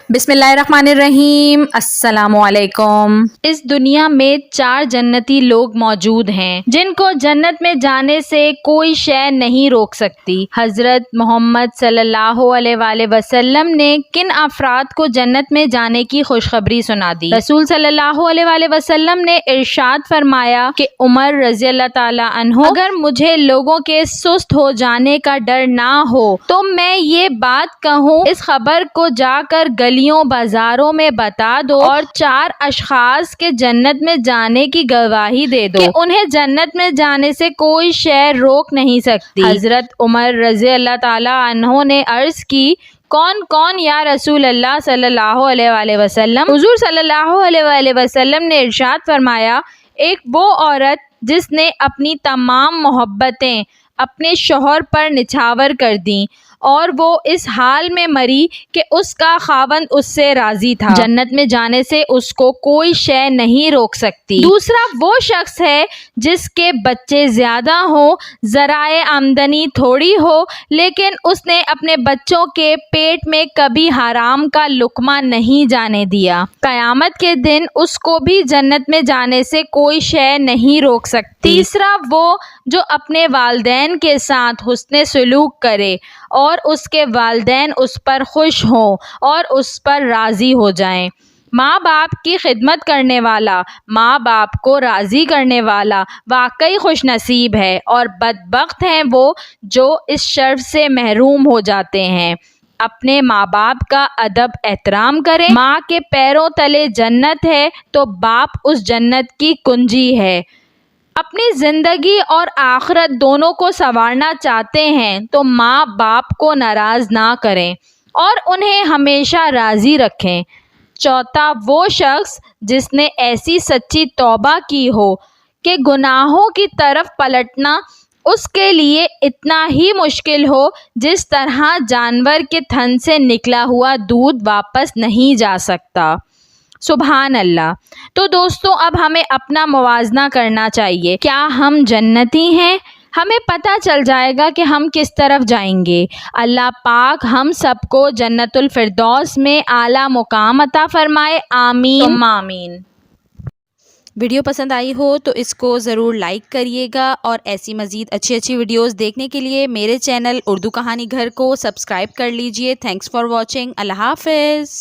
بسم اللہ الرحمن الرحیم۔ السلام علیکم۔ اس دنیا میں 4 جنتی لوگ موجود ہیں جن کو جنت میں جانے سے کوئی شے نہیں روک سکتی۔ حضرت محمد صلی اللہ علیہ وآلہ وسلم نے کن افراد کو جنت میں جانے کی خوشخبری سنا دی؟ رسول صلی اللہ علیہ وآلہ وسلم نے ارشاد فرمایا کہ عمر رضی اللہ تعالی عنہ، اگر مجھے لوگوں کے سست ہو جانے کا ڈر نہ ہو تو میں یہ بات کہوں، اس خبر کو جا کر گلیوں بازاروں میں بتا دو اور 4 اشخاص کے جنت میں جانے کی گواہی دے دو کہ انہیں جنت میں جانے سے کوئی شے روک نہیں سکتی۔ حضرت عمر رضی اللہ تعالی عنہ نے عرض کی، کون کون یا رسول اللہ صلی اللہ علیہ وآلہ وسلم؟ حضور صلی اللہ علیہ وآلہ وسلم نے ارشاد فرمایا، ایک وہ عورت جس نے اپنی تمام محبتیں اپنے شوہر پر نچھاور کر دیں اور وہ اس حال میں مری کہ اس کا خاوند اس سے راضی تھا، جنت میں جانے سے اس کو کوئی شے نہیں روک سکتی۔ دوسرا وہ شخص ہے جس کے بچے زیادہ ہوں، ذرائع آمدنی تھوڑی ہو، لیکن اس نے اپنے بچوں کے پیٹ میں کبھی حرام کا لقمہ نہیں جانے دیا، قیامت کے دن اس کو بھی جنت میں جانے سے کوئی شے نہیں روک سکتی۔ تیسرا وہ جو اپنے والدین کے ساتھ حسن سلوک کرے اور اس کے والدین اس پر خوش ہوں اور اس پر راضی ہو جائیں۔ ماں باپ کی خدمت کرنے والا، ماں باپ کو راضی کرنے والا واقعی خوش نصیب ہے، اور بدبخت ہیں وہ جو اس شرف سے محروم ہو جاتے ہیں۔ اپنے ماں باپ کا ادب احترام کریں۔ ماں کے پیروں تلے جنت ہے تو باپ اس جنت کی کنجی ہے۔ اپنی زندگی اور آخرت دونوں کو سنوارنا چاہتے ہیں تو ماں باپ کو ناراض نہ کریں اور انہیں ہمیشہ راضی رکھیں۔ چوتھا وہ شخص جس نے ایسی سچی توبہ کی ہو کہ گناہوں کی طرف پلٹنا اس کے لیے اتنا ہی مشکل ہو جس طرح جانور کے تھن سے نکلا ہوا دودھ واپس نہیں جا سکتا۔ سبحان اللہ۔ تو دوستوں، اب ہمیں اپنا موازنہ کرنا چاہیے، کیا ہم جنتی ہیں؟ ہمیں پتہ چل جائے گا کہ ہم کس طرف جائیں گے۔ اللہ پاک ہم سب کو جنت الفردوس میں اعلیٰ مقام عطا فرمائے، آمین ثم آمین۔ ویڈیو پسند آئی ہو تو اس کو ضرور لائک کریے گا، اور ایسی مزید اچھی ویڈیوز دیکھنے کے لیے میرے چینل اردو کہانی گھر کو سبسکرائب کر لیجئے۔ Thanks for watching. اللہ حافظ۔